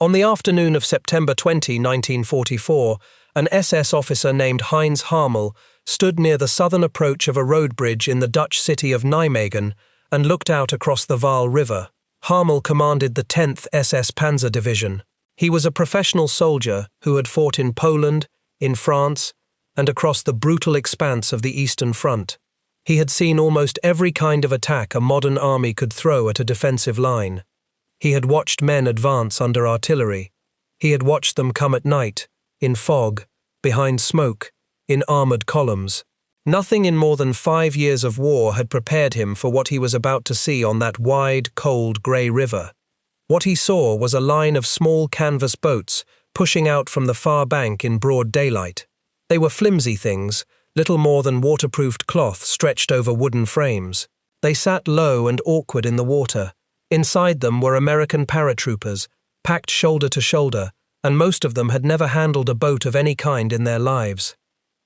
On the afternoon of September 20, 1944, an SS officer named Heinz Harmel stood near the southern approach of a road bridge in the Dutch city of Nijmegen and looked out across the Waal River. Harmel commanded the 10th SS Panzer Division. He was a professional soldier who had fought in Poland, in France, and across the brutal expanse of the Eastern Front. He had seen almost every kind of attack a modern army could throw at a defensive line. He had watched men advance under artillery. He had watched them come at night, in fog, behind smoke, in armored columns. Nothing in more than 5 years of war had prepared him for what he was about to see on that wide, cold, grey river. What he saw was a line of small canvas boats pushing out from the far bank in broad daylight. They were flimsy things, little more than waterproofed cloth stretched over wooden frames. They sat low and awkward in the water. Inside them were American paratroopers, packed shoulder to shoulder, and most of them had never handled a boat of any kind in their lives.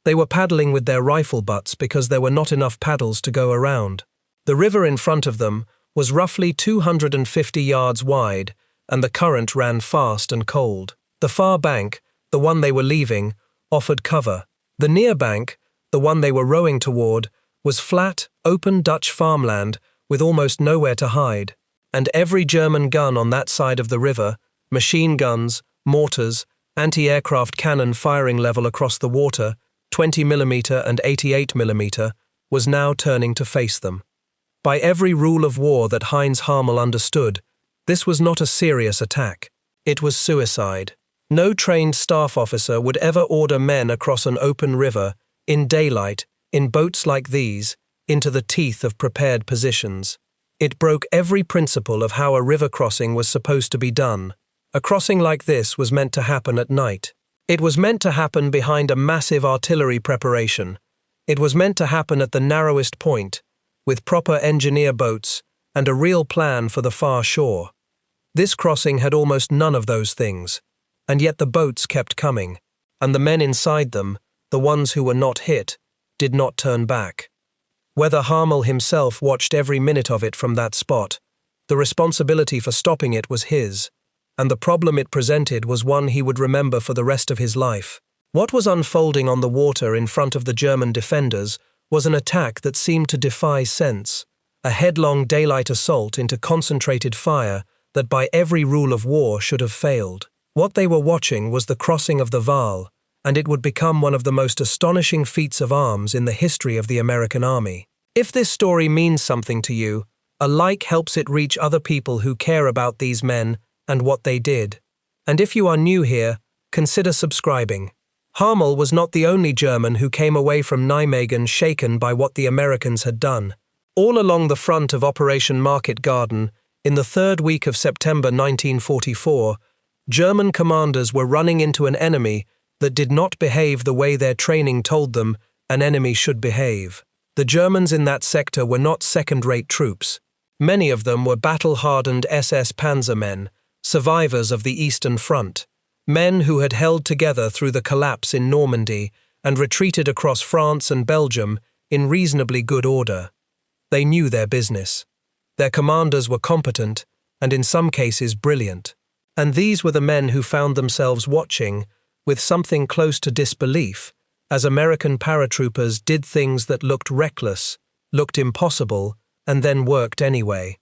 They were paddling with their rifle butts because there were not enough paddles to go around. The river in front of them was roughly 250 yards wide, and the current ran fast and cold. The far bank, the one they were leaving, offered cover. The near bank, the one they were rowing toward, was flat, open Dutch farmland with almost nowhere to hide. And every German gun on that side of the river, machine guns, mortars, anti-aircraft cannon firing level across the water, 20mm and 88mm, was now turning to face them. By every rule of war that Heinz Harmel understood, this was not a serious attack. It was suicide. No trained staff officer would ever order men across an open river, in daylight, in boats like these, into the teeth of prepared positions. It broke every principle of how a river crossing was supposed to be done. A crossing like this was meant to happen at night. It was meant to happen behind a massive artillery preparation. It was meant to happen at the narrowest point, with proper engineer boats and a real plan for the far shore. This crossing had almost none of those things, and yet the boats kept coming, and the men inside them, the ones who were not hit, did not turn back. Whether Harmel himself watched every minute of it from that spot, the responsibility for stopping it was his, and the problem it presented was one he would remember for the rest of his life. What was unfolding on the water in front of the German defenders was an attack that seemed to defy sense, a headlong daylight assault into concentrated fire that by every rule of war should have failed. What they were watching was the crossing of the Waal, and it would become one of the most astonishing feats of arms in the history of the American Army. If this story means something to you, a like helps it reach other people who care about these men and what they did. And if you are new here, consider subscribing. Harmel was not the only German who came away from Nijmegen shaken by what the Americans had done. All along the front of Operation Market Garden, in the third week of September 1944, German commanders were running into an enemy that did not behave the way their training told them an enemy should behave. The Germans in that sector were not second-rate troops. Many of them were battle-hardened SS Panzer men, survivors of the Eastern Front, men who had held together through the collapse in Normandy and retreated across France and Belgium in reasonably good order. They knew their business. Their commanders were competent and in some cases brilliant. And these were the men who found themselves watching, with something close to disbelief, as American paratroopers did things that looked reckless, looked impossible, and then worked anyway.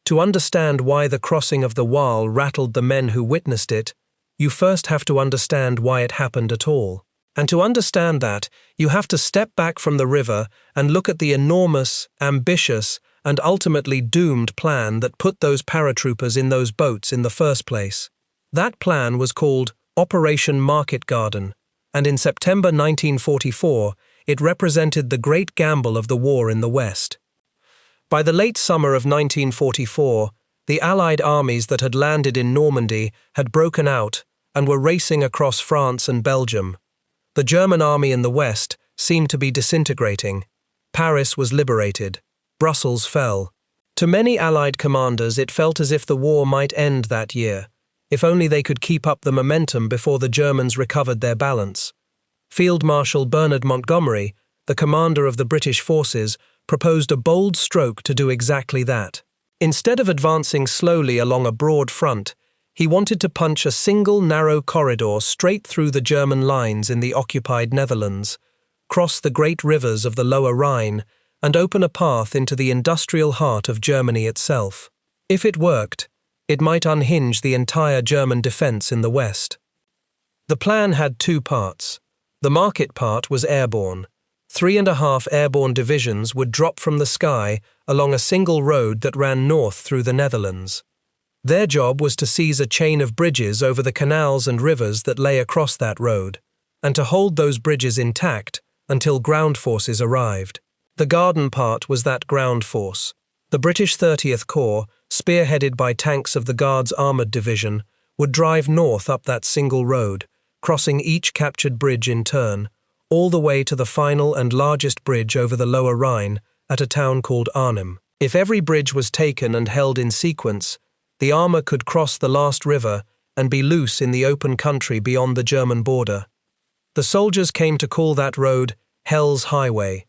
To understand why the crossing of the Waal rattled the men who witnessed it, you first have to understand why it happened at all. And to understand that, you have to step back from the river and look at the enormous, ambitious, and ultimately doomed plan that put those paratroopers in those boats in the first place. That plan was called Operation Market Garden, and in September 1944, it represented the great gamble of the war in the West. By the late summer of 1944, the Allied armies that had landed in Normandy had broken out and were racing across France and Belgium. The German army in the West seemed to be disintegrating. Paris was liberated. Brussels fell. To many Allied commanders, it felt as if the war might end that year, if only they could keep up the momentum before the Germans recovered their balance. Field Marshal Bernard Montgomery, the commander of the British forces, proposed a bold stroke to do exactly that. Instead of advancing slowly along a broad front, He wanted to punch a single narrow corridor straight through the German lines in the occupied Netherlands, cross the great rivers of the Lower Rhine, and open a path into the industrial heart of Germany itself. If it worked, it might unhinge the entire German defense in the West. The plan had two parts. The market part was airborne. 3.5 airborne divisions would drop from the sky along a single road that ran north through the Netherlands. Their job was to seize a chain of bridges over the canals and rivers that lay across that road, and to hold those bridges intact until ground forces arrived. The garden part was that ground force. The British 30th Corps, spearheaded by tanks of the Guards Armoured Division, would drive north up that single road, crossing each captured bridge in turn, all the way to the final and largest bridge over the Lower Rhine at a town called Arnhem. If every bridge was taken and held in sequence, the armour could cross the last river and be loose in the open country beyond the German border. The soldiers came to call that road Hell's Highway.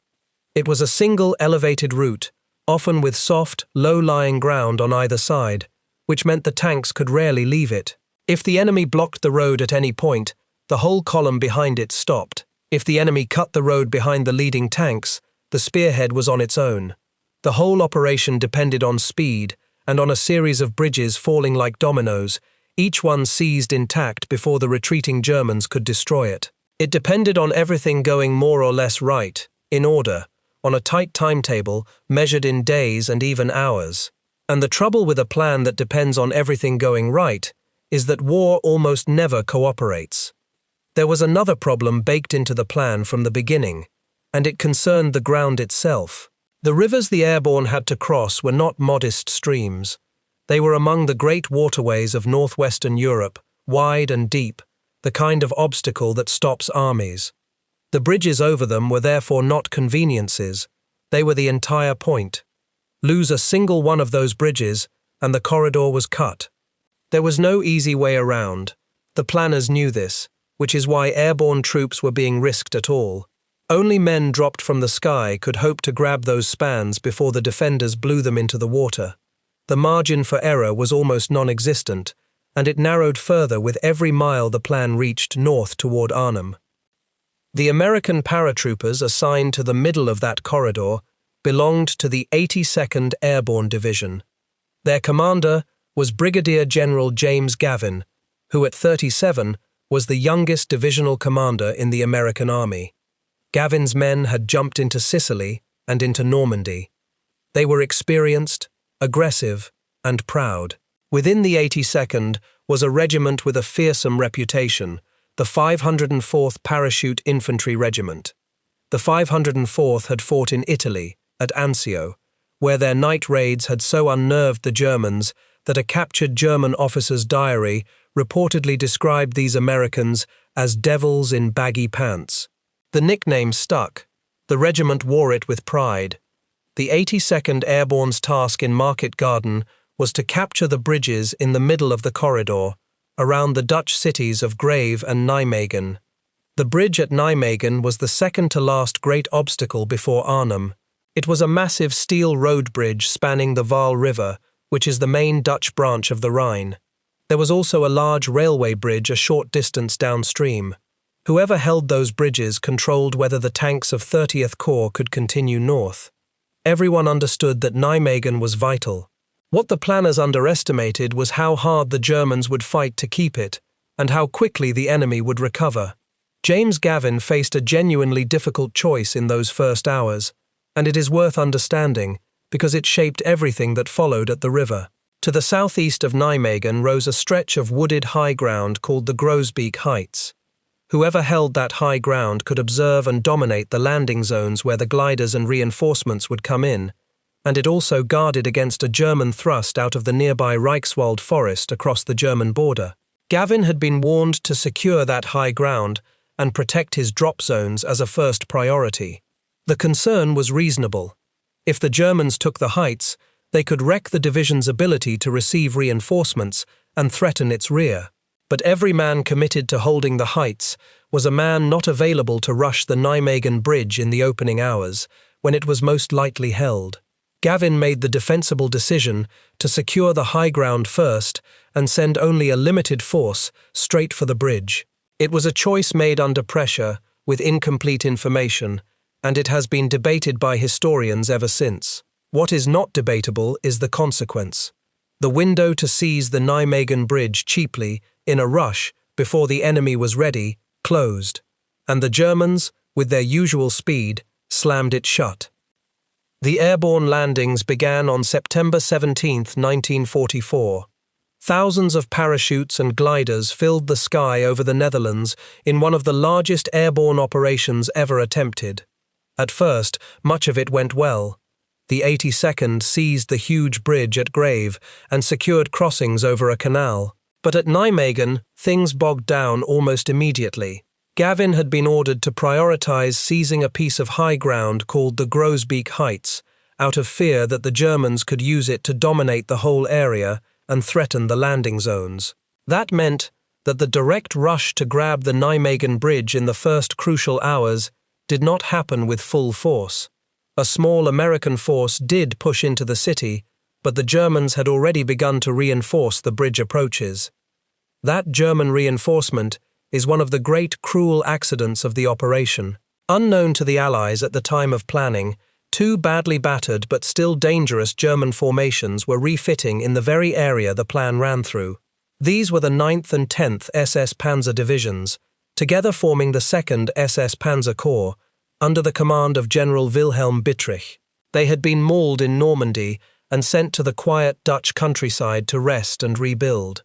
It was a single elevated route, often with soft, low-lying ground on either side, which meant the tanks could rarely leave it. If the enemy blocked the road at any point, the whole column behind it stopped. If the enemy cut the road behind the leading tanks, the spearhead was on its own. The whole operation depended on speed and on a series of bridges falling like dominoes, each one seized intact before the retreating Germans could destroy it. It depended on everything going more or less right, in order, on a tight timetable measured in days and even hours. And the trouble with a plan that depends on everything going right is that war almost never cooperates. There was another problem baked into the plan from the beginning, and it concerned the ground itself. The rivers the airborne had to cross were not modest streams. They were among the great waterways of northwestern Europe, wide and deep, the kind of obstacle that stops armies. The bridges over them were therefore not conveniences, they were the entire point. Lose a single one of those bridges, and the corridor was cut. There was no easy way around. The planners knew this, which is why airborne troops were being risked at all. Only men dropped from the sky could hope to grab those spans before the defenders blew them into the water. The margin for error was almost non-existent, and it narrowed further with every mile the plan reached north toward Arnhem. The American paratroopers assigned to the middle of that corridor belonged to the 82nd Airborne Division. Their commander was Brigadier General James Gavin, who at 37 was the youngest divisional commander in the American Army. Gavin's men had jumped into Sicily and into Normandy. They were experienced, aggressive, and proud. Within the 82nd was a regiment with a fearsome reputation, the 504th Parachute Infantry Regiment. The 504th had fought in Italy, at Anzio, where their night raids had so unnerved the Germans that a captured German officer's diary reportedly described these Americans as devils in baggy pants. The nickname stuck. The regiment wore it with pride. The 82nd Airborne's task in Market Garden was to capture the bridges in the middle of the corridor, around the Dutch cities of Grave and Nijmegen. The bridge at Nijmegen was the second-to-last great obstacle before Arnhem. It was a massive steel road bridge spanning the Waal River, which is the main Dutch branch of the Rhine. There was also a large railway bridge a short distance downstream. Whoever held those bridges controlled whether the tanks of 30th Corps could continue north. Everyone understood that Nijmegen was vital. What the planners underestimated was how hard the Germans would fight to keep it, and how quickly the enemy would recover. James Gavin faced a genuinely difficult choice in those first hours, and it is worth understanding, because it shaped everything that followed at the river. To the southeast of Nijmegen rose a stretch of wooded high ground called the Grosbeek Heights. Whoever held that high ground could observe and dominate the landing zones where the gliders and reinforcements would come in, and it also guarded against a German thrust out of the nearby Reichswald forest across the German border. Gavin had been warned to secure that high ground and protect his drop zones as a first priority. The concern was reasonable. If the Germans took the heights, they could wreck the division's ability to receive reinforcements and threaten its rear. But every man committed to holding the heights was a man not available to rush the Nijmegen bridge in the opening hours, when it was most lightly held. Gavin made the defensible decision to secure the high ground first and send only a limited force straight for the bridge. It was a choice made under pressure, with incomplete information, and it has been debated by historians ever since. What is not debatable is the consequence. The window to seize the Nijmegen Bridge cheaply, in a rush, before the enemy was ready, closed, and the Germans, with their usual speed, slammed it shut. The airborne landings began on September 17, 1944. Thousands of parachutes and gliders filled the sky over the Netherlands in one of the largest airborne operations ever attempted. At first, much of it went well. The 82nd seized the huge bridge at Grave and secured crossings over a canal. But at Nijmegen, things bogged down almost immediately. Gavin had been ordered to prioritize seizing a piece of high ground called the Groesbeek Heights, out of fear that the Germans could use it to dominate the whole area and threaten the landing zones. That meant that the direct rush to grab the Nijmegen Bridge in the first crucial hours did not happen with full force. A small American force did push into the city, but the Germans had already begun to reinforce the bridge approaches. That German reinforcement is one of the great cruel accidents of the operation. Unknown to the Allies at the time of planning, two badly battered but still dangerous German formations were refitting in the very area the plan ran through. These were the 9th and 10th SS Panzer Divisions, together forming the 2nd SS Panzer Corps, under the command of General Wilhelm Bittrich. They had been mauled in Normandy and sent to the quiet Dutch countryside to rest and rebuild.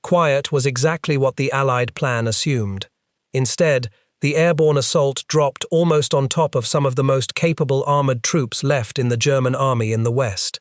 Quiet was exactly what the Allied plan assumed. Instead, the airborne assault dropped almost on top of some of the most capable armoured troops left in the German army in the West.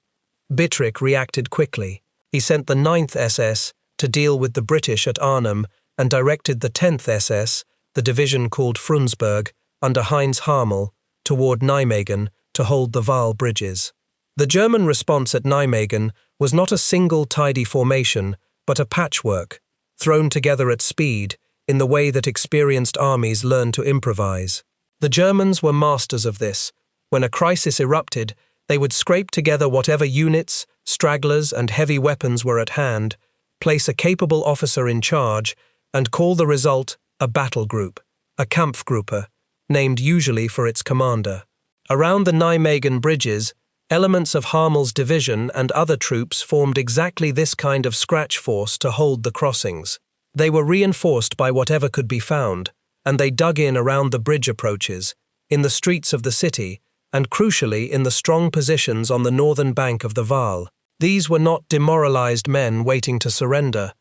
Bittrich reacted quickly. He sent the 9th SS to deal with the British at Arnhem and directed the 10th SS, the division called Frundsberg, under Heinz Harmel, toward Nijmegen to hold the Waal bridges. The German response at Nijmegen was not a single tidy formation, but a patchwork, thrown together at speed, in the way that experienced armies learn to improvise. The Germans were masters of this. When a crisis erupted, they would scrape together whatever units, stragglers, and heavy weapons were at hand, place a capable officer in charge, and call the result a battle group, a Kampfgruppe, named usually for its commander. Around the Nijmegen bridges, elements of Harmel's division and other troops formed exactly this kind of scratch force to hold the crossings. They were reinforced by whatever could be found, and they dug in around the bridge approaches, in the streets of the city, and crucially in the strong positions on the northern bank of the Waal. These were not demoralized men waiting to surrender.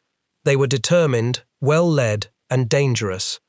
They were determined, well-led, and dangerous,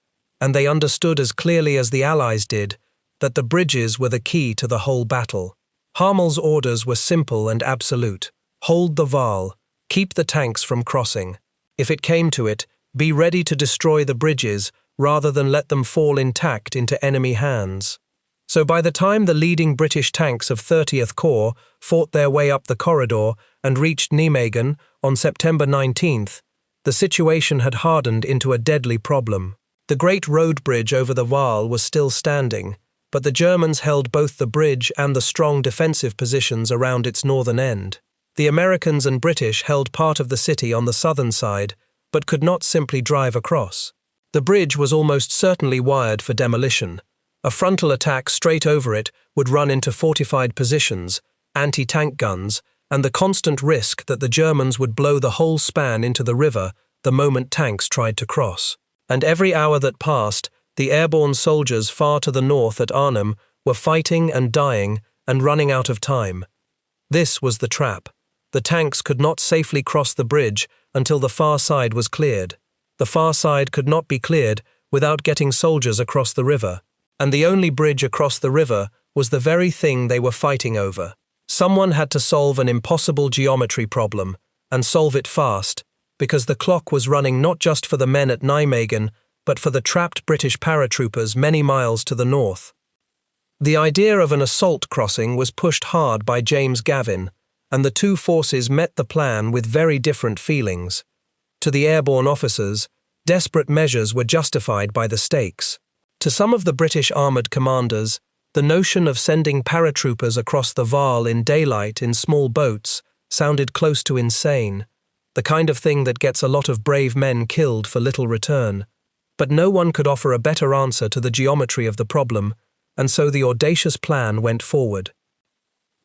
and they understood as clearly as the Allies did that the bridges were the key to the whole battle. Harmel's orders were simple and absolute. Hold the Waal, keep the tanks from crossing. If it came to it, be ready to destroy the bridges rather than let them fall intact into enemy hands. So by the time the leading British tanks of 30th Corps fought their way up the corridor and reached Nijmegen on September 19th, the situation had hardened into a deadly problem. The great road bridge over the Waal was still standing, but the Germans held both the bridge and the strong defensive positions around its northern end. The Americans and British held part of the city on the southern side, but could not simply drive across. The bridge was almost certainly wired for demolition. A frontal attack straight over it would run into fortified positions, anti-tank guns, and the constant risk that the Germans would blow the whole span into the river the moment tanks tried to cross. And every hour that passed, the airborne soldiers far to the north at Arnhem were fighting and dying and running out of time. This was the trap. The tanks could not safely cross the bridge until the far side was cleared. The far side could not be cleared without getting soldiers across the river. And the only bridge across the river was the very thing they were fighting over. Someone had to solve an impossible geometry problem, and solve it fast, because the clock was running not just for the men at Nijmegen, but for the trapped British paratroopers many miles to the north. The idea of an assault crossing was pushed hard by James Gavin, and the two forces met the plan with very different feelings. To the airborne officers, desperate measures were justified by the stakes. To some of the British armoured commanders, The notion of sending paratroopers across the Waal in daylight in small boats sounded close to insane, the kind of thing that gets a lot of brave men killed for little return. But no one could offer a better answer to the geometry of the problem, and so the audacious plan went forward.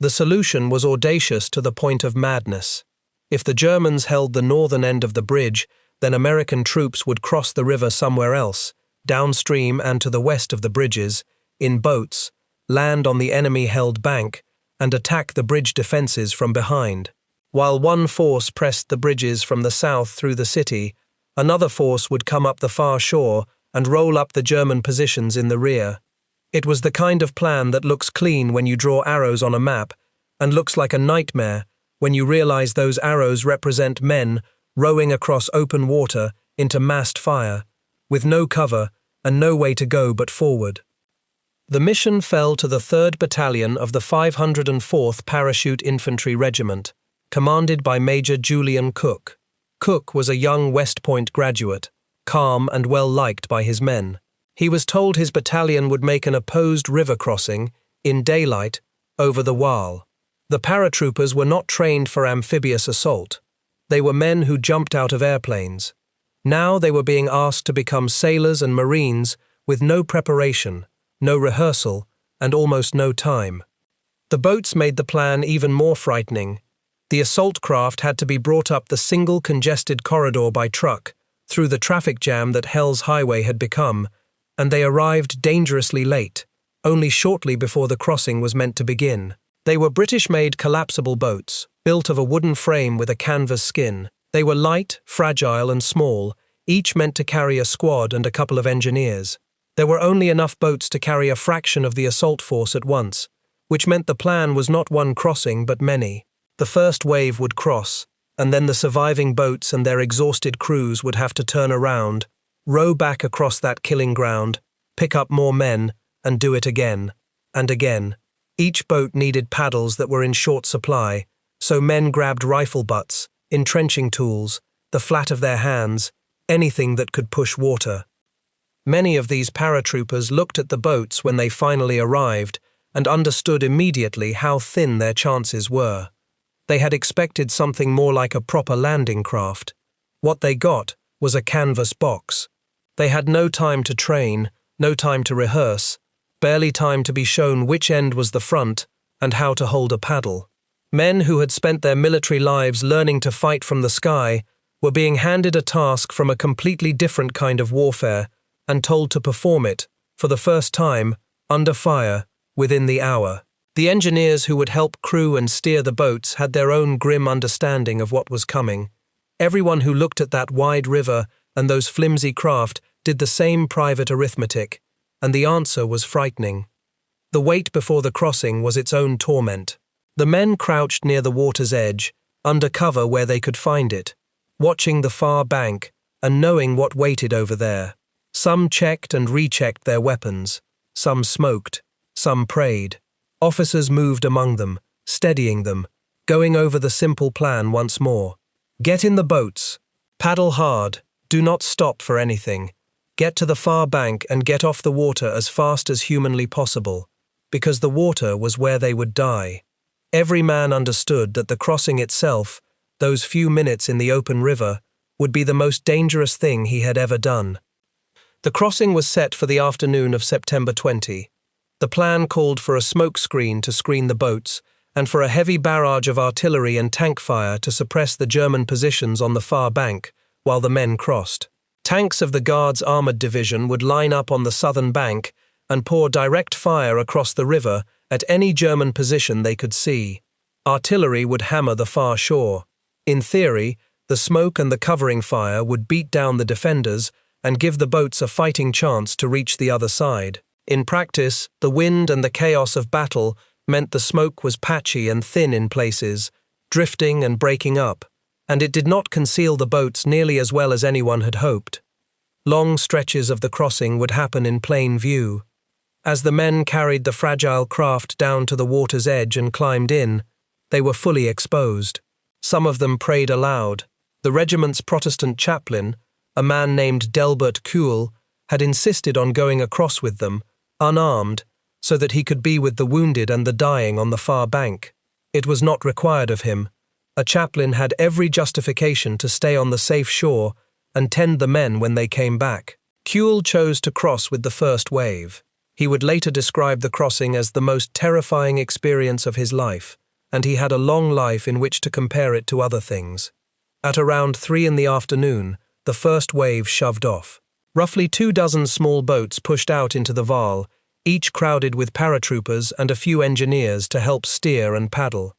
The solution was audacious to the point of madness. If the Germans held the northern end of the bridge, then American troops would cross the river somewhere else, downstream and to the west of the bridges, in boats, land on the enemy-held bank, and attack the bridge defenses from behind. While one force pressed the bridges from the south through the city, another force would come up the far shore and roll up the German positions in the rear. It was the kind of plan that looks clean when you draw arrows on a map, and looks like a nightmare when you realize those arrows represent men rowing across open water into massed fire, with no cover and no way to go but forward. The mission fell to the 3rd Battalion of the 504th Parachute Infantry Regiment, commanded by Major Julian Cook. Cook was a young West Point graduate, calm and well-liked by his men. He was told his battalion would make an opposed river crossing, in daylight, over the Waal. The paratroopers were not trained for amphibious assault. They were men who jumped out of airplanes. Now they were being asked to become sailors and marines with no preparation, no rehearsal, and almost no time. The boats made the plan even more frightening. The assault craft had to be brought up the single congested corridor by truck, through the traffic jam that Hell's Highway had become, and they arrived dangerously late, only shortly before the crossing was meant to begin. They were British-made collapsible boats, built of a wooden frame with a canvas skin. They were light, fragile, and small, each meant to carry a squad and a couple of engineers. There were only enough boats to carry a fraction of the assault force at once, which meant the plan was not one crossing but many. The first wave would cross, and then the surviving boats and their exhausted crews would have to turn around, row back across that killing ground, pick up more men, and do it again, and again. Each boat needed paddles that were in short supply, so men grabbed rifle butts, entrenching tools, the flat of their hands, anything that could push water. Many of these paratroopers looked at the boats when they finally arrived and understood immediately how thin their chances were. They had expected something more like a proper landing craft. What they got was a canvas box. They had no time to train, no time to rehearse, barely time to be shown which end was the front and how to hold a paddle. Men who had spent their military lives learning to fight from the sky were being handed a task from a completely different kind of warfare and told to perform it, for the first time, under fire, within the hour. The engineers who would help crew and steer the boats had their own grim understanding of what was coming. Everyone who looked at that wide river and those flimsy craft did the same private arithmetic, and the answer was frightening. The wait before the crossing was its own torment. The men crouched near the water's edge, under cover where they could find it, watching the far bank and knowing what waited over there. Some checked and rechecked their weapons, some smoked, some prayed. Officers moved among them, steadying them, going over the simple plan once more. Get in the boats. Paddle hard. Do not stop for anything. Get to the far bank and get off the water as fast as humanly possible, because the water was where they would die. Every man understood that the crossing itself, those few minutes in the open river, would be the most dangerous thing he had ever done. The crossing was set for the afternoon of September 20. The plan called for a smoke screen to screen the boats, and for a heavy barrage of artillery and tank fire to suppress the German positions on the far bank, while the men crossed. Tanks of the Guards Armoured Division would line up on the southern bank and pour direct fire across the river at any German position they could see. Artillery would hammer the far shore. In theory, the smoke and the covering fire would beat down the defenders and give the boats a fighting chance to reach the other side. In practice, the wind and the chaos of battle meant the smoke was patchy and thin in places, drifting and breaking up, and it did not conceal the boats nearly as well as anyone had hoped. Long stretches of the crossing would happen in plain view. As the men carried the fragile craft down to the water's edge and climbed in, they were fully exposed. Some of them prayed aloud. The regiment's Protestant chaplain, a man named Delbert Kuhl, had insisted on going across with them, unarmed, so that he could be with the wounded and the dying on the far bank. It was not required of him. A chaplain had every justification to stay on the safe shore and tend the men when they came back. Kuehl chose to cross with the first wave. He would later describe the crossing as the most terrifying experience of his life, and he had a long life in which to compare it to other things. At around 3 in the afternoon, the first wave shoved off. Roughly 24 small boats pushed out into the Waal, each crowded with paratroopers and a few engineers to help steer and paddle.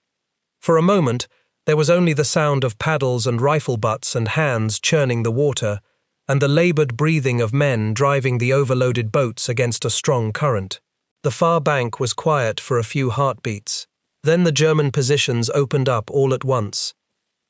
For a moment, there was only the sound of paddles and rifle butts and hands churning the water, and the labored breathing of men driving the overloaded boats against a strong current. The far bank was quiet for a few heartbeats. Then the German positions opened up all at once.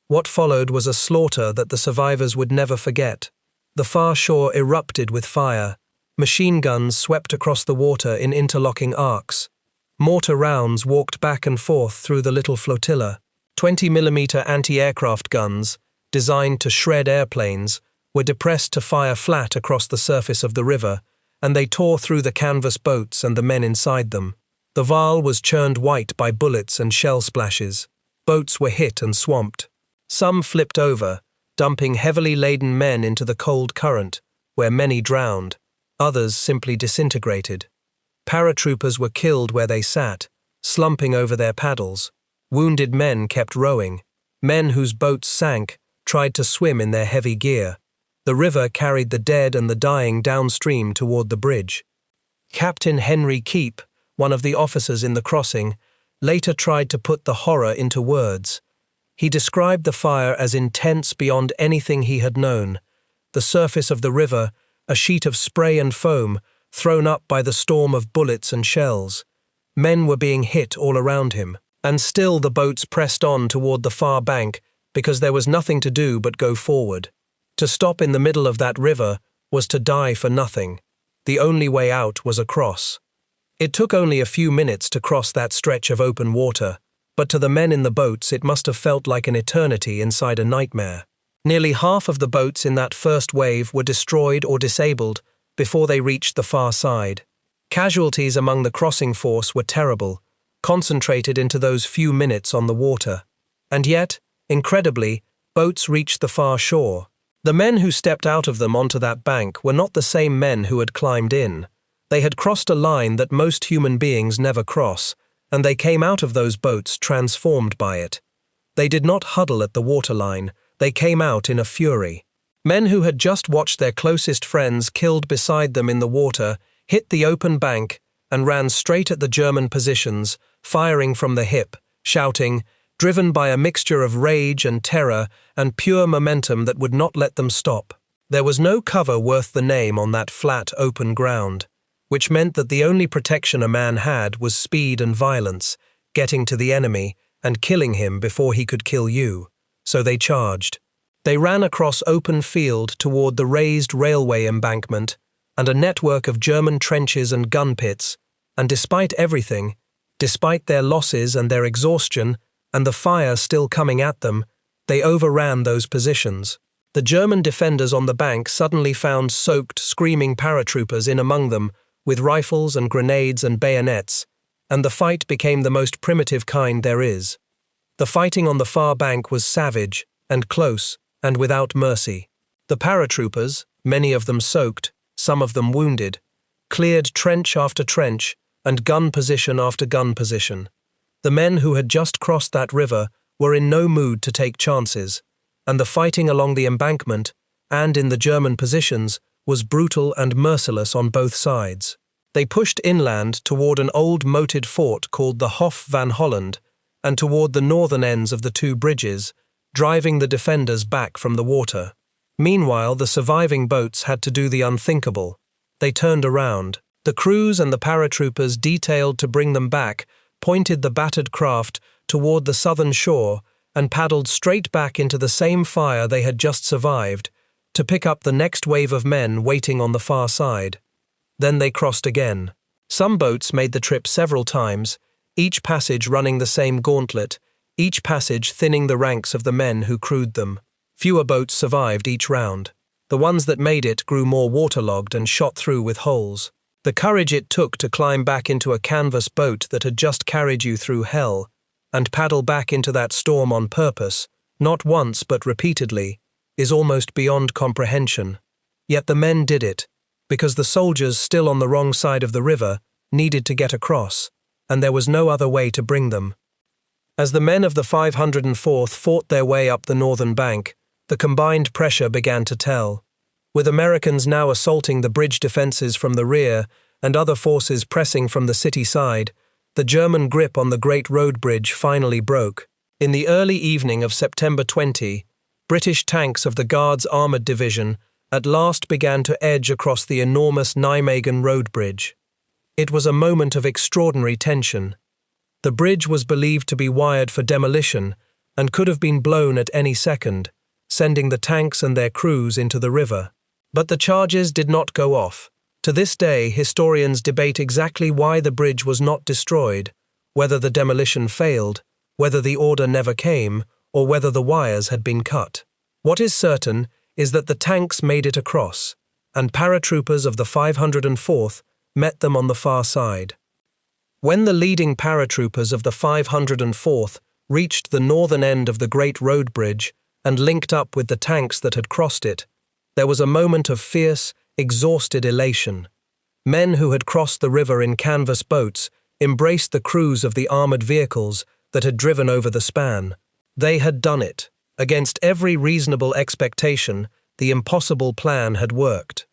What followed was a slaughter that the survivors would never forget. The far shore erupted with fire. Machine guns swept across the water in interlocking arcs. Mortar rounds walked back and forth through the little flotilla. 20mm anti-aircraft guns, designed to shred airplanes, were depressed to fire flat across the surface of the river, and they tore through the canvas boats and the men inside them. The Waal was churned white by bullets and shell splashes. Boats were hit and swamped. Some flipped over, dumping heavily laden men into the cold current, where many drowned. Others simply disintegrated. Paratroopers were killed where they sat, slumping over their paddles. Wounded men kept rowing. Men whose boats sank tried to swim in their heavy gear. The river carried the dead and the dying downstream toward the bridge. Captain Henry Keep, one of the officers in the crossing, later tried to put the horror into words. He described the fire as intense beyond anything he had known. The surface of the river, a sheet of spray and foam, thrown up by the storm of bullets and shells. Men were being hit all around him, and still the boats pressed on toward the far bank because there was nothing to do but go forward. To stop in the middle of that river was to die for nothing. The only way out was across. It took only a few minutes to cross that stretch of open water, but to the men in the boats it must have felt like an eternity inside a nightmare. Nearly half of the boats in that first wave were destroyed or disabled before they reached the far side. Casualties among the crossing force were terrible, concentrated into those few minutes on the water. And yet, incredibly, boats reached the far shore. The men who stepped out of them onto that bank were not the same men who had climbed in. They had crossed a line that most human beings never cross, and they came out of those boats transformed by it. They did not huddle at the waterline. They came out in a fury. Men who had just watched their closest friends killed beside them in the water hit the open bank and ran straight at the German positions, firing from the hip, shouting, driven by a mixture of rage and terror and pure momentum that would not let them stop. There was no cover worth the name on that flat, open ground, which meant that the only protection a man had was speed and violence, getting to the enemy and killing him before he could kill you. So they charged. They ran across open field toward the raised railway embankment and a network of German trenches and gun pits, and despite everything, despite their losses and their exhaustion, and the fire still coming at them, they overran those positions. The German defenders on the bank suddenly found soaked, screaming paratroopers in among them, with rifles and grenades and bayonets, and the fight became the most primitive kind there is. The fighting on the far bank was savage and close and without mercy. The paratroopers, many of them soaked, some of them wounded, cleared trench after trench and gun position after gun position. The men who had just crossed that river were in no mood to take chances, and the fighting along the embankment and in the German positions was brutal and merciless on both sides. They pushed inland toward an old moated fort called the Hof van Holland and toward the northern ends of the two bridges, driving the defenders back from the water. Meanwhile, the surviving boats had to do the unthinkable. They turned around. The crews and the paratroopers detailed to bring them back pointed the battered craft toward the southern shore and paddled straight back into the same fire they had just survived to pick up the next wave of men waiting on the far side. Then they crossed again. Some boats made the trip several times, each passage running the same gauntlet, each passage thinning the ranks of the men who crewed them. Fewer boats survived each round. The ones that made it grew more waterlogged and shot through with holes. The courage it took to climb back into a canvas boat that had just carried you through hell, and paddle back into that storm on purpose, not once but repeatedly, is almost beyond comprehension. Yet the men did it, because the soldiers still on the wrong side of the river needed to get across, and there was no other way to bring them. As the men of the 504th fought their way up the northern bank, the combined pressure began to tell. With Americans now assaulting the bridge defenses from the rear and other forces pressing from the city side, the German grip on the Great Road Bridge finally broke. In the early evening of September 20, British tanks of the Guards Armoured Division at last began to edge across the enormous Nijmegen Road Bridge. It was a moment of extraordinary tension. The bridge was believed to be wired for demolition and could have been blown at any second, sending the tanks and their crews into the river. But the charges did not go off. To this day, historians debate exactly why the bridge was not destroyed, whether the demolition failed, whether the order never came, or whether the wires had been cut. What is certain is that the tanks made it across, and paratroopers of the 504th met them on the far side. When the leading paratroopers of the 504th reached the northern end of the Great Road Bridge and linked up with the tanks that had crossed it, there was a moment of fierce, exhausted elation. Men who had crossed the river in canvas boats embraced the crews of the armoured vehicles that had driven over the span. They had done it. Against every reasonable expectation, the impossible plan had worked.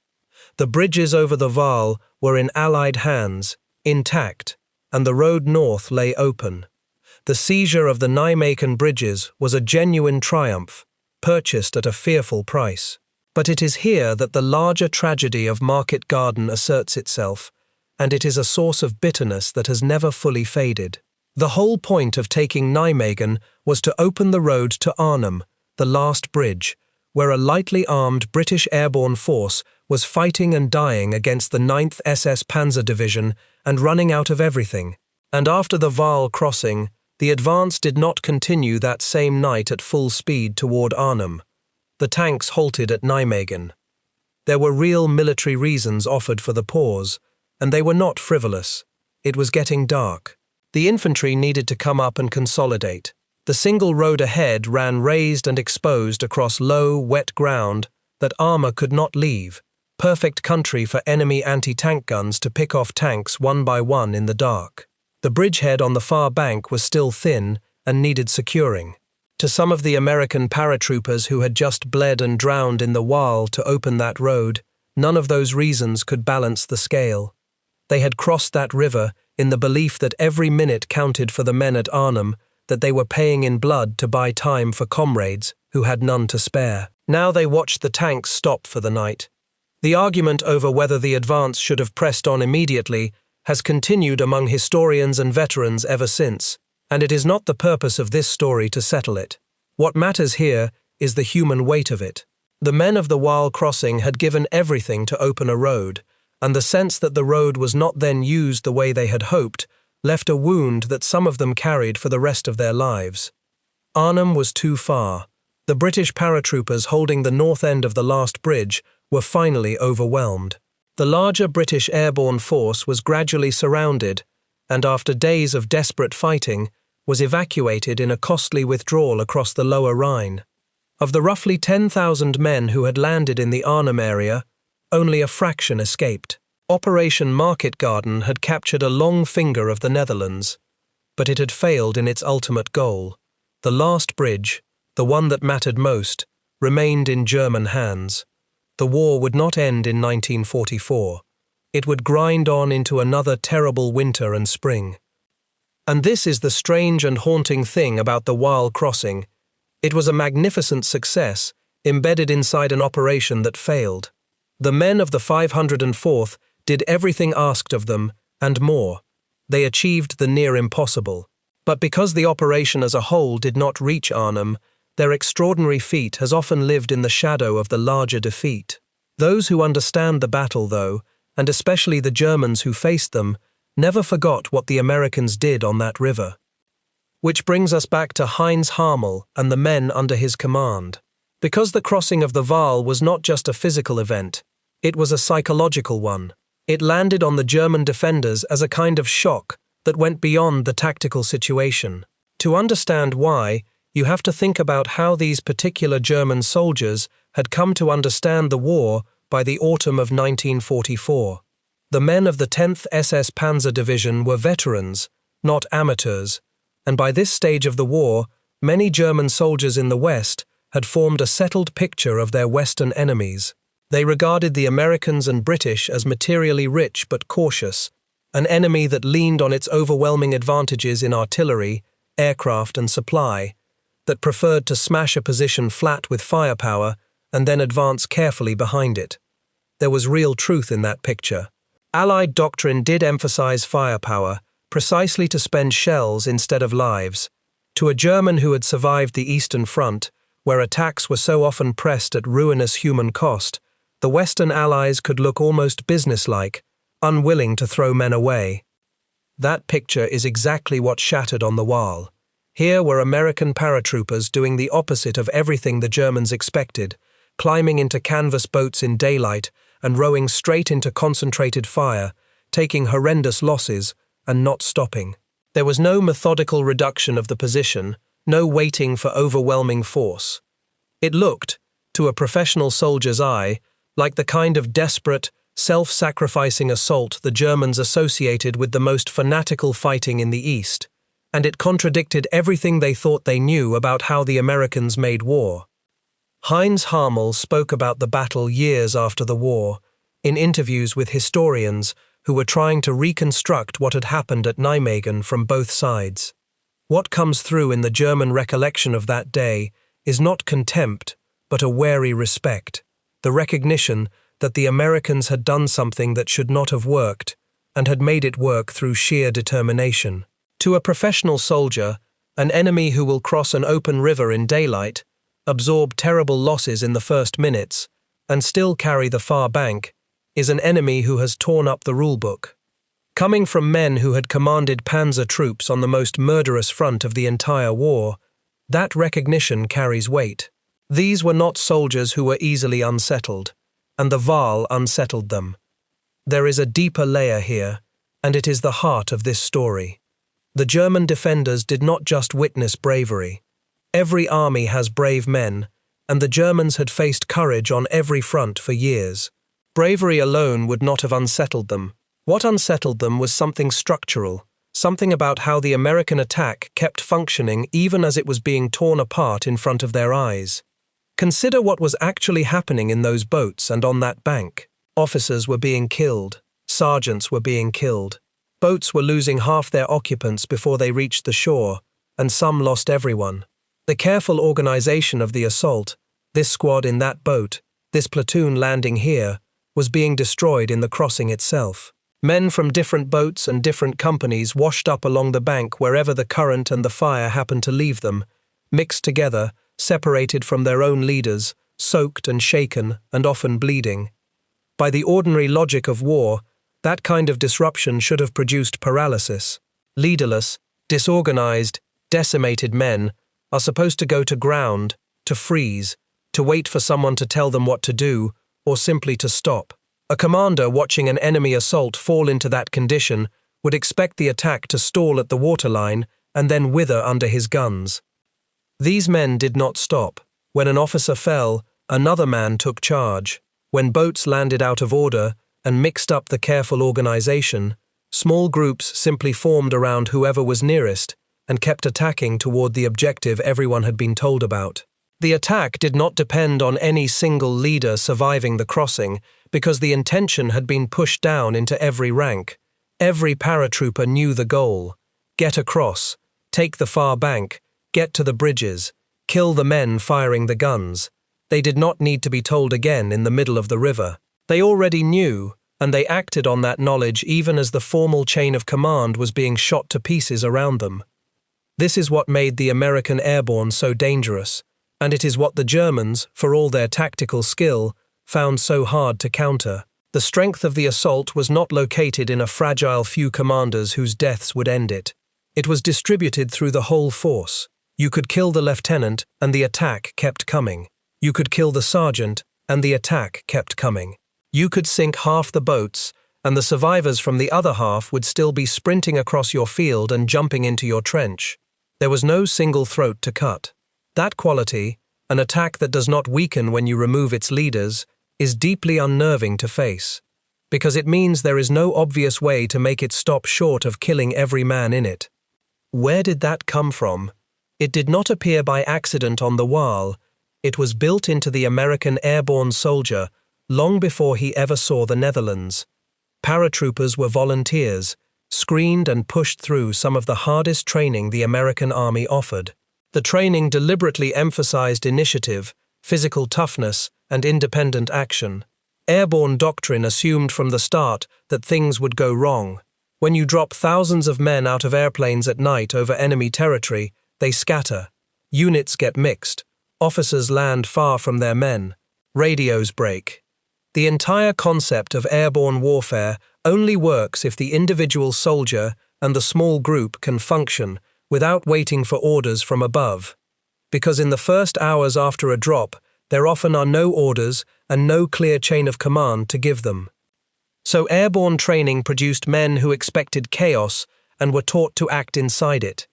The bridges over the Waal were in Allied hands, intact, and the road north lay open. The seizure of the Nijmegen bridges was a genuine triumph, purchased at a fearful price. But it is here that the larger tragedy of Market Garden asserts itself, and it is a source of bitterness that has never fully faded. The whole point of taking Nijmegen was to open the road to Arnhem, the last bridge, where a lightly armed British airborne force was fighting and dying against the 9th SS Panzer Division and running out of everything. And after the Waal crossing, the advance did not continue that same night at full speed toward Arnhem. The tanks halted at Nijmegen. There were real military reasons offered for the pause, and they were not frivolous. It was getting dark. The infantry needed to come up and consolidate. The single road ahead ran raised and exposed across low, wet ground that armor could not leave, perfect country for enemy anti-tank guns to pick off tanks one by one in the dark. The bridgehead on the far bank was still thin and needed securing. To some of the American paratroopers who had just bled and drowned in the Waal to open that road, none of those reasons could balance the scale. They had crossed that river in the belief that every minute counted for the men at Arnhem, that they were paying in blood to buy time for comrades who had none to spare. Now they watched the tanks stop for the night. The argument over whether the advance should have pressed on immediately has continued among historians and veterans ever since, and it is not the purpose of this story to settle it. What matters here is the human weight of it. The men of the Waal crossing had given everything to open a road, and the sense that the road was not then used the way they had hoped left a wound that some of them carried for the rest of their lives. Arnhem was too far. The British paratroopers holding the north end of the last bridge were finally overwhelmed. The larger British airborne force was gradually surrounded, and after days of desperate fighting, was evacuated in a costly withdrawal across the lower Rhine. Of the roughly 10,000 men who had landed in the Arnhem area, only a fraction escaped. Operation Market Garden had captured a long finger of the Netherlands, but it had failed in its ultimate goal. The last bridge, the one that mattered most, remained in German hands. The war would not end in 1944. It would grind on into another terrible winter and spring. And this is the strange and haunting thing about the Waal crossing. It was a magnificent success, embedded inside an operation that failed. The men of the 504th did everything asked of them, and more. They achieved the near impossible. But because the operation as a whole did not reach Arnhem, their extraordinary feat has often lived in the shadow of the larger defeat. Those who understand the battle, though, and especially the Germans who faced them, never forgot what the Americans did on that river. Which brings us back to Heinz Harmel and the men under his command. Because the crossing of the Waal was not just a physical event, it was a psychological one. It landed on the German defenders as a kind of shock that went beyond the tactical situation. To understand why, you have to think about how these particular German soldiers had come to understand the war by the autumn of 1944. The men of the 10th SS Panzer Division were veterans, not amateurs, and by this stage of the war, many German soldiers in the West had formed a settled picture of their Western enemies. They regarded the Americans and British as materially rich but cautious, an enemy that leaned on its overwhelming advantages in artillery, aircraft and supply, that preferred to smash a position flat with firepower and then advance carefully behind it. There was real truth in that picture. Allied doctrine did emphasize firepower, precisely to spend shells instead of lives. To a German who had survived the Eastern Front, where attacks were so often pressed at ruinous human cost, the Western Allies could look almost businesslike, unwilling to throw men away. That picture is exactly what shattered on the Waal. Here were American paratroopers doing the opposite of everything the Germans expected, climbing into canvas boats in daylight and rowing straight into concentrated fire, taking horrendous losses and not stopping. There was no methodical reduction of the position, no waiting for overwhelming force. It looked, to a professional soldier's eye, like the kind of desperate, self-sacrificing assault the Germans associated with the most fanatical fighting in the East, and it contradicted everything they thought they knew about how the Americans made war. Heinz Harmel spoke about the battle years after the war, in interviews with historians who were trying to reconstruct what had happened at Nijmegen from both sides. What comes through in the German recollection of that day is not contempt, but a wary respect, the recognition that the Americans had done something that should not have worked, and had made it work through sheer determination. To a professional soldier, an enemy who will cross an open river in daylight, absorb terrible losses in the first minutes, and still carry the far bank, is an enemy who has torn up the rulebook. Coming from men who had commanded panzer troops on the most murderous front of the entire war, that recognition carries weight. These were not soldiers who were easily unsettled, and the Waal unsettled them. There is a deeper layer here, and it is the heart of this story. The German defenders did not just witness bravery. Every army has brave men, and the Germans had faced courage on every front for years. Bravery alone would not have unsettled them. What unsettled them was something structural, something about how the American attack kept functioning even as it was being torn apart in front of their eyes. Consider what was actually happening in those boats and on that bank. Officers were being killed. Sergeants were being killed. Boats were losing half their occupants before they reached the shore, and some lost everyone. The careful organization of the assault, this squad in that boat, this platoon landing here, was being destroyed in the crossing itself. Men from different boats and different companies washed up along the bank wherever the current and the fire happened to leave them, mixed together, separated from their own leaders, soaked and shaken and often bleeding. By the ordinary logic of war, that kind of disruption should have produced paralysis. Leaderless, disorganized, decimated men are supposed to go to ground, to freeze, to wait for someone to tell them what to do, or simply to stop. A commander watching an enemy assault fall into that condition would expect the attack to stall at the waterline and then wither under his guns. These men did not stop. When an officer fell, another man took charge. When boats landed out of order and mixed up the careful organization, small groups simply formed around whoever was nearest and kept attacking toward the objective everyone had been told about. The attack did not depend on any single leader surviving the crossing because the intention had been pushed down into every rank. Every paratrooper knew the goal: get across, take the far bank, get to the bridges, kill the men firing the guns. They did not need to be told again in the middle of the river. They already knew, and they acted on that knowledge even as the formal chain of command was being shot to pieces around them. This is what made the American Airborne so dangerous, and it is what the Germans, for all their tactical skill, found so hard to counter. The strength of the assault was not located in a fragile few commanders whose deaths would end it. It was distributed through the whole force. You could kill the lieutenant, and the attack kept coming. You could kill the sergeant, and the attack kept coming. You could sink half the boats, and the survivors from the other half would still be sprinting across your field and jumping into your trench. There was no single throat to cut. That quality, an attack that does not weaken when you remove its leaders, is deeply unnerving to face, because it means there is no obvious way to make it stop short of killing every man in it. Where did that come from? It did not appear by accident on the Waal. It was built into the American airborne soldier long before he ever saw the Netherlands. Paratroopers were volunteers, screened and pushed through some of the hardest training the American Army offered. The training deliberately emphasized initiative, physical toughness, and independent action. Airborne doctrine assumed from the start that things would go wrong. When you drop thousands of men out of airplanes at night over enemy territory, they scatter. Units get mixed. Officers land far from their men. Radios break. The entire concept of airborne warfare only works if the individual soldier and the small group can function without waiting for orders from above. Because in the first hours after a drop, there often are no orders and no clear chain of command to give them. So airborne training produced men who expected chaos and were taught to act inside it.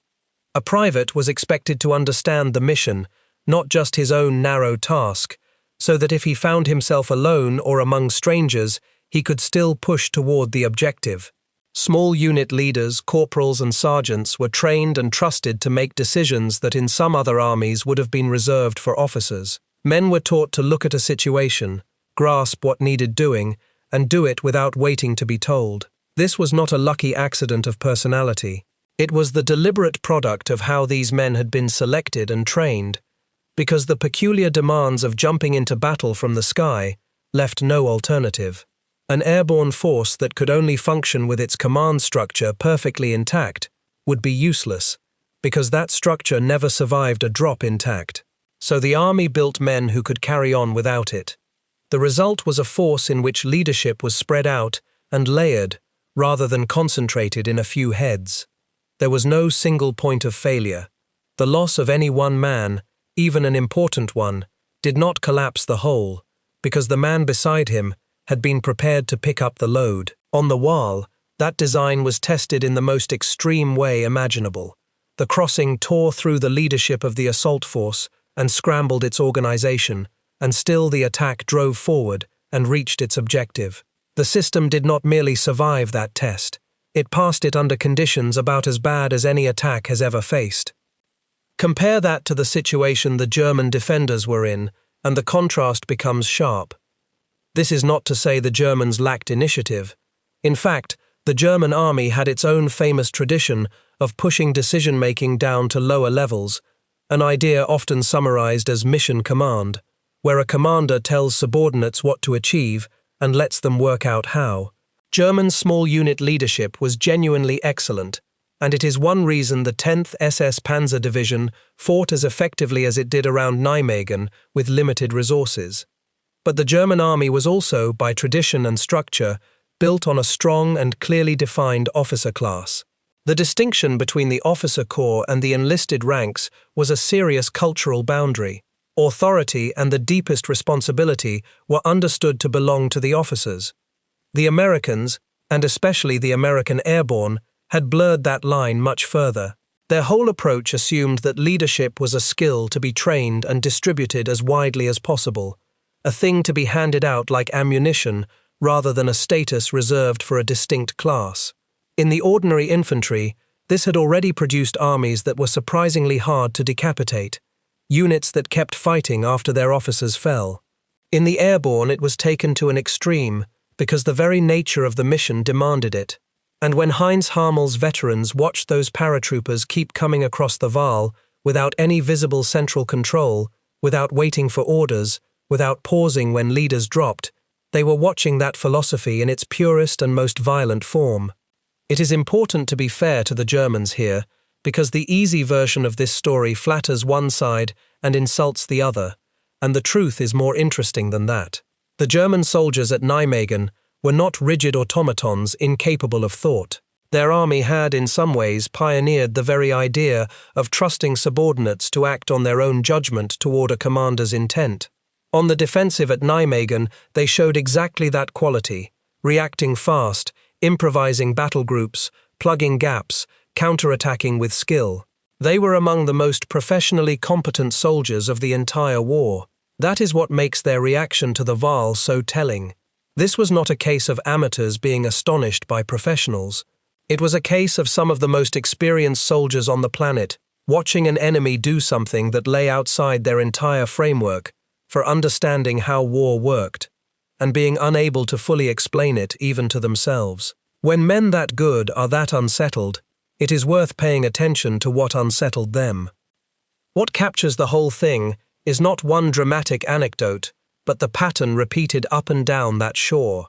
A private was expected to understand the mission, not just his own narrow task, so that if he found himself alone or among strangers, he could still push toward the objective. Small unit leaders, corporals and sergeants were trained and trusted to make decisions that in some other armies would have been reserved for officers. Men were taught to look at a situation, grasp what needed doing, and do it without waiting to be told. This was not a lucky accident of personality. It was the deliberate product of how these men had been selected and trained, because the peculiar demands of jumping into battle from the sky left no alternative. An airborne force that could only function with its command structure perfectly intact would be useless, because that structure never survived a drop intact. So the army built men who could carry on without it. The result was a force in which leadership was spread out and layered, rather than concentrated in a few heads. There was no single point of failure. The loss of any one man, even an important one, did not collapse the whole, because the man beside him had been prepared to pick up the load. On the Waal, that design was tested in the most extreme way imaginable. The crossing tore through the leadership of the assault force and scrambled its organization, and still the attack drove forward and reached its objective. The system did not merely survive that test, it passed it under conditions about as bad as any attack has ever faced. Compare that to the situation the German defenders were in, and the contrast becomes sharp. This is not to say the Germans lacked initiative. In fact, the German army had its own famous tradition of pushing decision-making down to lower levels, an idea often summarized as mission command, where a commander tells subordinates what to achieve and lets them work out how. German small unit leadership was genuinely excellent, and it is one reason the 10th SS Panzer Division fought as effectively as it did around Nijmegen with limited resources. But the German army was also, by tradition and structure, built on a strong and clearly defined officer class. The distinction between the officer corps and the enlisted ranks was a serious cultural boundary. Authority and the deepest responsibility were understood to belong to the officers. The Americans, and especially the American Airborne, had blurred that line much further. Their whole approach assumed that leadership was a skill to be trained and distributed as widely as possible, a thing to be handed out like ammunition rather than a status reserved for a distinct class. In the ordinary infantry, this had already produced armies that were surprisingly hard to decapitate, units that kept fighting after their officers fell. In the airborne, it was taken to an extreme because the very nature of the mission demanded it. And when Heinz Harmel's veterans watched those paratroopers keep coming across the Waal without any visible central control, without waiting for orders, without pausing when leaders dropped, they were watching that philosophy in its purest and most violent form. It is important to be fair to the Germans here, because the easy version of this story flatters one side and insults the other, and the truth is more interesting than that. The German soldiers at Nijmegen were not rigid automatons incapable of thought. Their army had, in some ways, pioneered the very idea of trusting subordinates to act on their own judgment toward a commander's intent. On the defensive at Nijmegen, they showed exactly that quality, reacting fast, improvising battle groups, plugging gaps, counterattacking with skill. They were among the most professionally competent soldiers of the entire war. That is what makes their reaction to the Waal so telling. This was not a case of amateurs being astonished by professionals. It was a case of some of the most experienced soldiers on the planet, watching an enemy do something that lay outside their entire framework for understanding how war worked, and being unable to fully explain it even to themselves. When men that good are that unsettled, it is worth paying attention to what unsettled them. What captures the whole thing is not one dramatic anecdote, but the pattern repeated up and down that shore.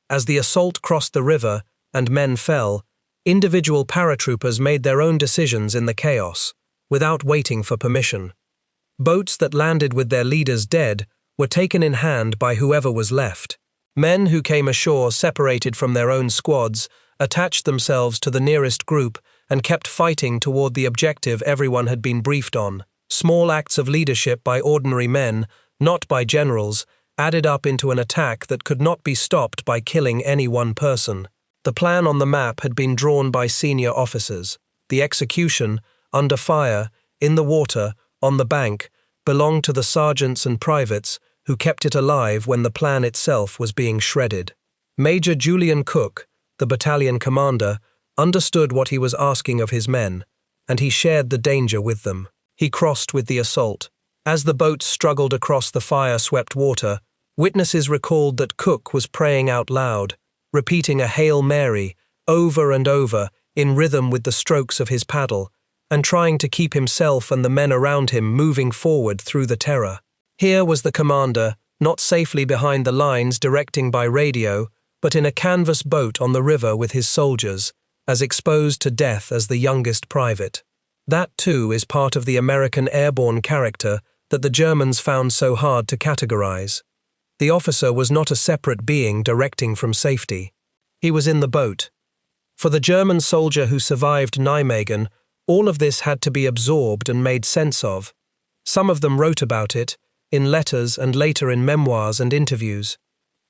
As the assault crossed the river and men fell, individual paratroopers made their own decisions in the chaos, without waiting for permission. Boats that landed with their leaders dead were taken in hand by whoever was left. Men who came ashore separated from their own squads, attached themselves to the nearest group, and kept fighting toward the objective everyone had been briefed on. Small acts of leadership by ordinary men, not by generals, added up into an attack that could not be stopped by killing any one person. The plan on the map had been drawn by senior officers. The execution, under fire, in the water, on the bank, belonged to the sergeants and privates who kept it alive when the plan itself was being shredded. Major Julian Cook, the battalion commander, understood what he was asking of his men, and he shared the danger with them. He crossed with the assault. As the boats struggled across the fire-swept water, witnesses recalled that Cook was praying out loud, repeating a Hail Mary over and over in rhythm with the strokes of his paddle, and trying to keep himself and the men around him moving forward through the terror. Here was the commander, not safely behind the lines directing by radio, but in a canvas boat on the river with his soldiers, as exposed to death as the youngest private. That, too, is part of the American airborne character that the Germans found so hard to categorize. The officer was not a separate being directing from safety. He was in the boat. For the German soldier who survived Nijmegen, all of this had to be absorbed and made sense of. Some of them wrote about it, in letters and later in memoirs and interviews.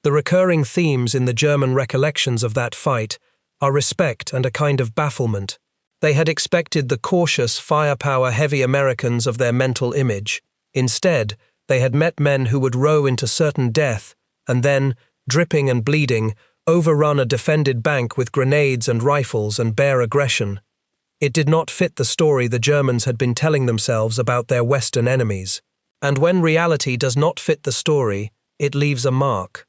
The recurring themes in the German recollections of that fight are respect and a kind of bafflement. They had expected the cautious, firepower-heavy Americans of their mental image. Instead, they had met men who would row into certain death and then, dripping and bleeding, overrun a defended bank with grenades and rifles and bare aggression. It did not fit the story the Germans had been telling themselves about their Western enemies. And when reality does not fit the story, it leaves a mark.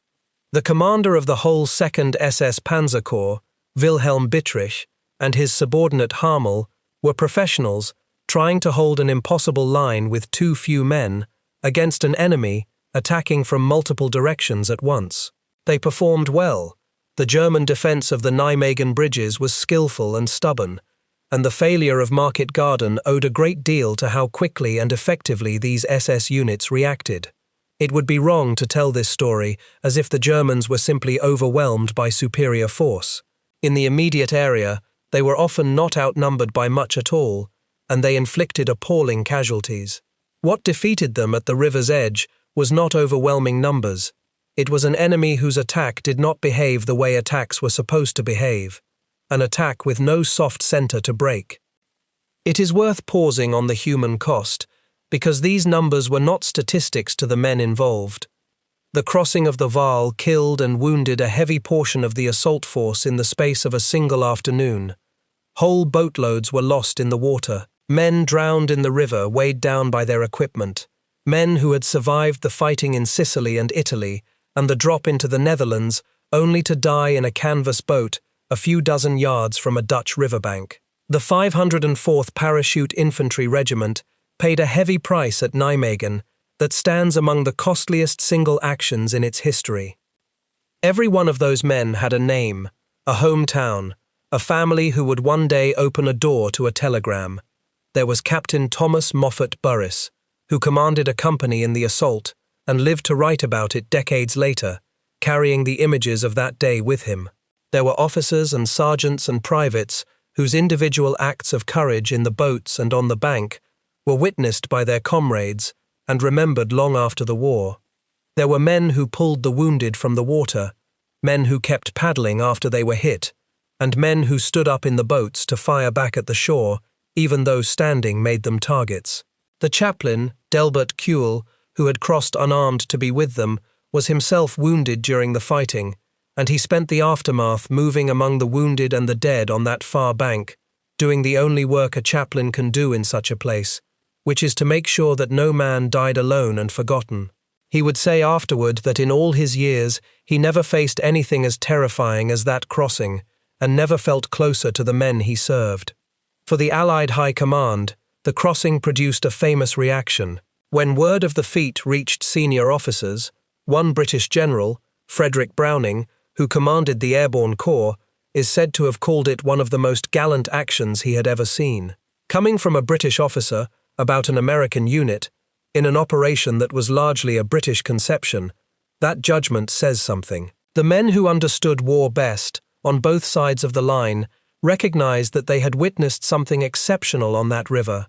The commander of the whole 2nd SS Panzer Corps, Wilhelm Bittrich, and his subordinate Harmel were professionals trying to hold an impossible line with too few men against an enemy attacking from multiple directions at once. They performed well. The German defense of the Nijmegen bridges was skillful and stubborn, and the failure of Market Garden owed a great deal to how quickly and effectively these SS units reacted. It would be wrong to tell this story as if the Germans were simply overwhelmed by superior force. In the immediate area, they were often not outnumbered by much at all, and they inflicted appalling casualties. What defeated them at the river's edge was not overwhelming numbers. It was an enemy whose attack did not behave the way attacks were supposed to behave. An attack with no soft center to break. It is worth pausing on the human cost, because these numbers were not statistics to the men involved. The crossing of the Waal killed and wounded a heavy portion of the assault force in the space of a single afternoon. Whole boatloads were lost in the water, men drowned in the river weighed down by their equipment, men who had survived the fighting in Sicily and Italy and the drop into the Netherlands only to die in a canvas boat a few dozen yards from a Dutch riverbank. The 504th Parachute Infantry Regiment paid a heavy price at Nijmegen that stands among the costliest single actions in its history. Every one of those men had a name, a hometown, a family who would one day open a door to a telegram. There was Captain Thomas Moffatt Burriss, who commanded a company in the assault and lived to write about it decades later, carrying the images of that day with him. There were officers and sergeants and privates whose individual acts of courage in the boats and on the bank were witnessed by their comrades and remembered long after the war. There were men who pulled the wounded from the water, men who kept paddling after they were hit, and men who stood up in the boats to fire back at the shore, even though standing made them targets. The chaplain, Delbert Kuehl, who had crossed unarmed to be with them, was himself wounded during the fighting, and he spent the aftermath moving among the wounded and the dead on that far bank, doing the only work a chaplain can do in such a place, which is to make sure that no man died alone and forgotten. He would say afterward that in all his years he never faced anything as terrifying as that crossing, and never felt closer to the men he served. For the Allied High Command, the crossing produced a famous reaction. When word of the feat reached senior officers, one British general, Frederick Browning, who commanded the Airborne Corps, is said to have called it one of the most gallant actions he had ever seen. Coming from a British officer about an American unit, in an operation that was largely a British conception, that judgment says something. The men who understood war best, on both sides of the line, recognized that they had witnessed something exceptional on that river.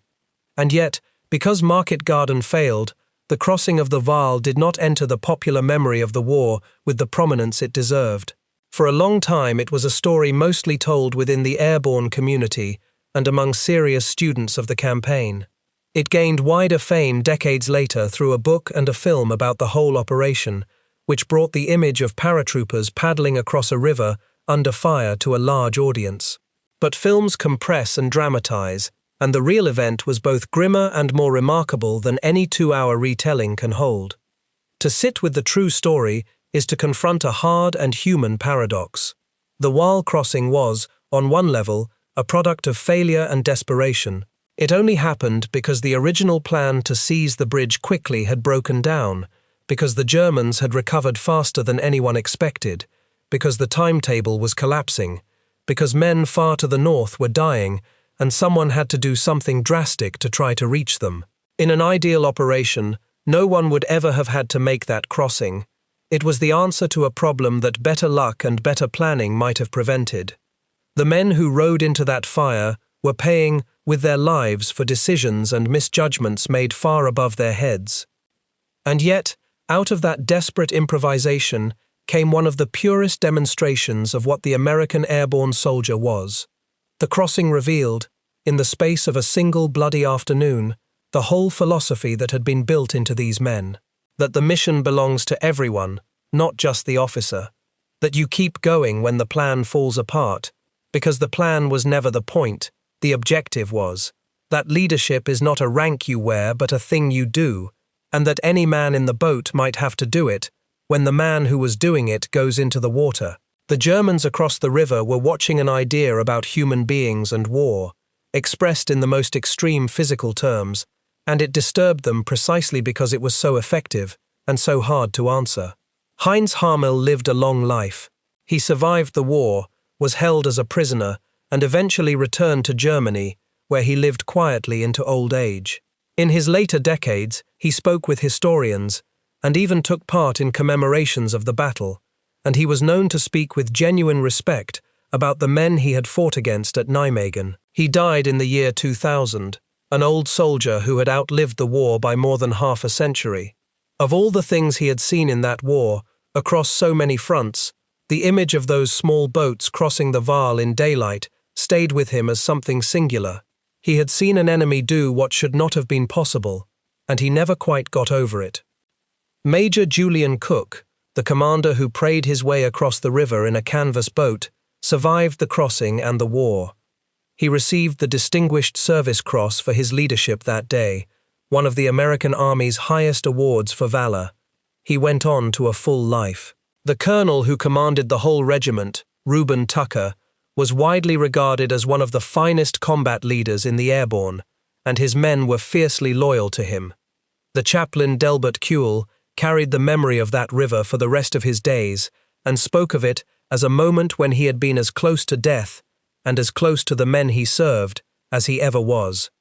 And yet, because Market Garden failed, the crossing of the Waal did not enter the popular memory of the war with the prominence it deserved. For a long time it was a story mostly told within the airborne community and among serious students of the campaign. It gained wider fame decades later through a book and a film about the whole operation, which brought the image of paratroopers paddling across a river under fire to a large audience. But films compress and dramatize, and the real event was both grimmer and more remarkable than any 2-hour retelling can hold. To sit with the true story is to confront a hard and human paradox. The Waal crossing was, on one level, a product of failure and desperation. It only happened because the original plan to seize the bridge quickly had broken down, because the Germans had recovered faster than anyone expected, because the timetable was collapsing, because men far to the north were dying, and someone had to do something drastic to try to reach them. In an ideal operation, no one would ever have had to make that crossing. It was the answer to a problem that better luck and better planning might have prevented. The men who rode into that fire were paying with their lives for decisions and misjudgments made far above their heads. And yet, out of that desperate improvisation came one of the purest demonstrations of what the American airborne soldier was. The crossing revealed, in the space of a single bloody afternoon, the whole philosophy that had been built into these men. That the mission belongs to everyone, not just the officer. That you keep going when the plan falls apart, because the plan was never the point, the objective was. That leadership is not a rank you wear but a thing you do, and that any man in the boat might have to do it when the man who was doing it goes into the water. The Germans across the river were watching an idea about human beings and war, expressed in the most extreme physical terms, and it disturbed them precisely because it was so effective and so hard to answer. Heinz Harmel lived a long life. He survived the war, was held as a prisoner, and eventually returned to Germany, where he lived quietly into old age. In his later decades, he spoke with historians, and even took part in commemorations of the battle, and he was known to speak with genuine respect about the men he had fought against at Nijmegen. He died in the year 2000, an old soldier who had outlived the war by more than half a century. Of all the things he had seen in that war, across so many fronts, the image of those small boats crossing the Waal in daylight stayed with him as something singular. He had seen an enemy do what should not have been possible, and he never quite got over it. Major Julian Cook, the commander who prayed his way across the river in a canvas boat, survived the crossing and the war. He received the Distinguished Service Cross for his leadership that day, one of the American Army's highest awards for valor. He went on to a full life. The colonel who commanded the whole regiment, Reuben Tucker, was widely regarded as one of the finest combat leaders in the airborne, and his men were fiercely loyal to him. The chaplain Delbert Kuehl carried the memory of that river for the rest of his days and spoke of it as a moment when he had been as close to death and as close to the men he served as he ever was.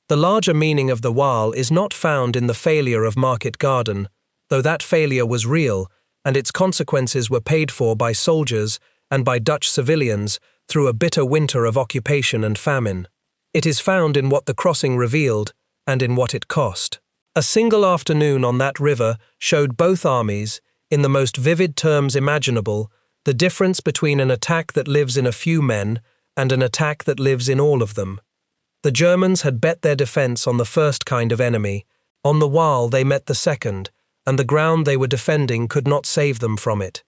The larger meaning of the Waal is not found in the failure of Market Garden, though that failure was real and its consequences were paid for by soldiers and by Dutch civilians through a bitter winter of occupation and famine. It is found in what the crossing revealed and in what it cost. A single afternoon on that river showed both armies, in the most vivid terms imaginable, the difference between an attack that lives in a few men and an attack that lives in all of them. The Germans had bet their defense on the first kind of enemy. On the Waal they met the second, and the ground they were defending could not save them from it.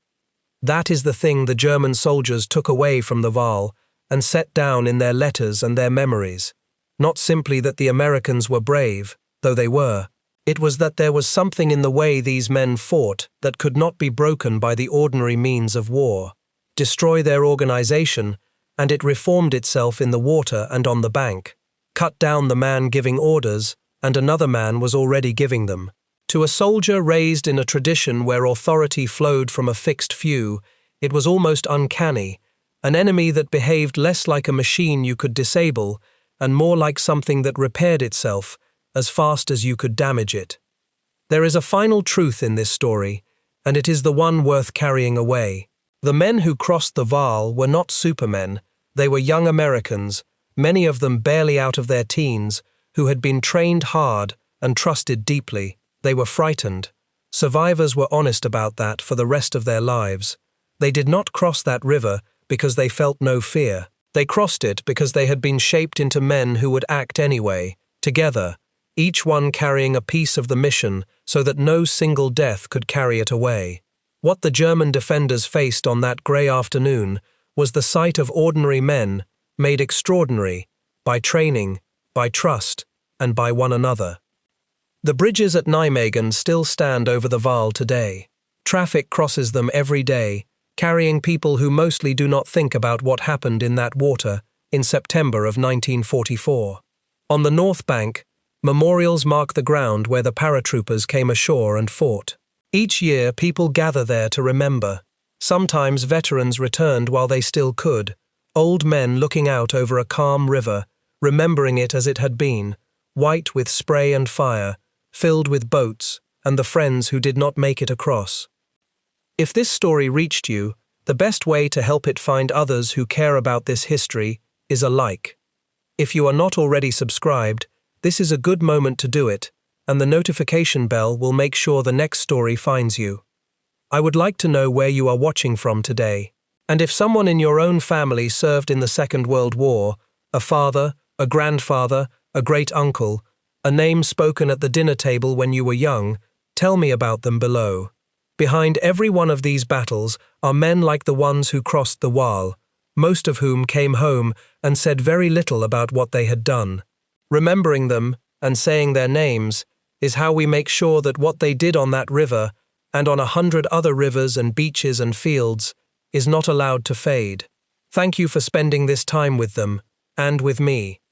That is the thing the German soldiers took away from the Waal and set down in their letters and their memories. Not simply that the Americans were brave, though they were. It was that there was something in the way these men fought that could not be broken by the ordinary means of war. Destroy their organization, and it reformed itself in the water and on the bank. Cut down the man giving orders, and another man was already giving them. To a soldier raised in a tradition where authority flowed from a fixed few, it was almost uncanny, an enemy that behaved less like a machine you could disable and more like something that repaired itself as fast as you could damage it. There is a final truth in this story, and it is the one worth carrying away. The men who crossed the Waal were not supermen, they were young Americans, many of them barely out of their teens, who had been trained hard and trusted deeply. They were frightened. Survivors were honest about that for the rest of their lives. They did not cross that river because they felt no fear. They crossed it because they had been shaped into men who would act anyway, together, each one carrying a piece of the mission so that no single death could carry it away. What the German defenders faced on that grey afternoon was the sight of ordinary men made extraordinary by training, by trust, and by one another. The bridges at Nijmegen still stand over the Waal today. Traffic crosses them every day, carrying people who mostly do not think about what happened in that water in September of 1944. On the north bank, memorials mark the ground where the paratroopers came ashore and fought. Each year, people gather there to remember. Sometimes veterans returned while they still could, old men looking out over a calm river, remembering it as it had been, white with spray and fire, filled with boats, and the friends who did not make it across. If this story reached you, the best way to help it find others who care about this history is a like. If you are not already subscribed, this is a good moment to do it, and the notification bell will make sure the next story finds you. I would like to know where you are watching from today. And if someone in your own family served in the Second World War, a father, a grandfather, a great-uncle, a name spoken at the dinner table when you were young, tell me about them below. Behind every one of these battles are men like the ones who crossed the Waal, most of whom came home and said very little about what they had done. Remembering them and saying their names is how we make sure that what they did on that river and on 100 other rivers and beaches and fields is not allowed to fade. Thank you for spending this time with them, and with me.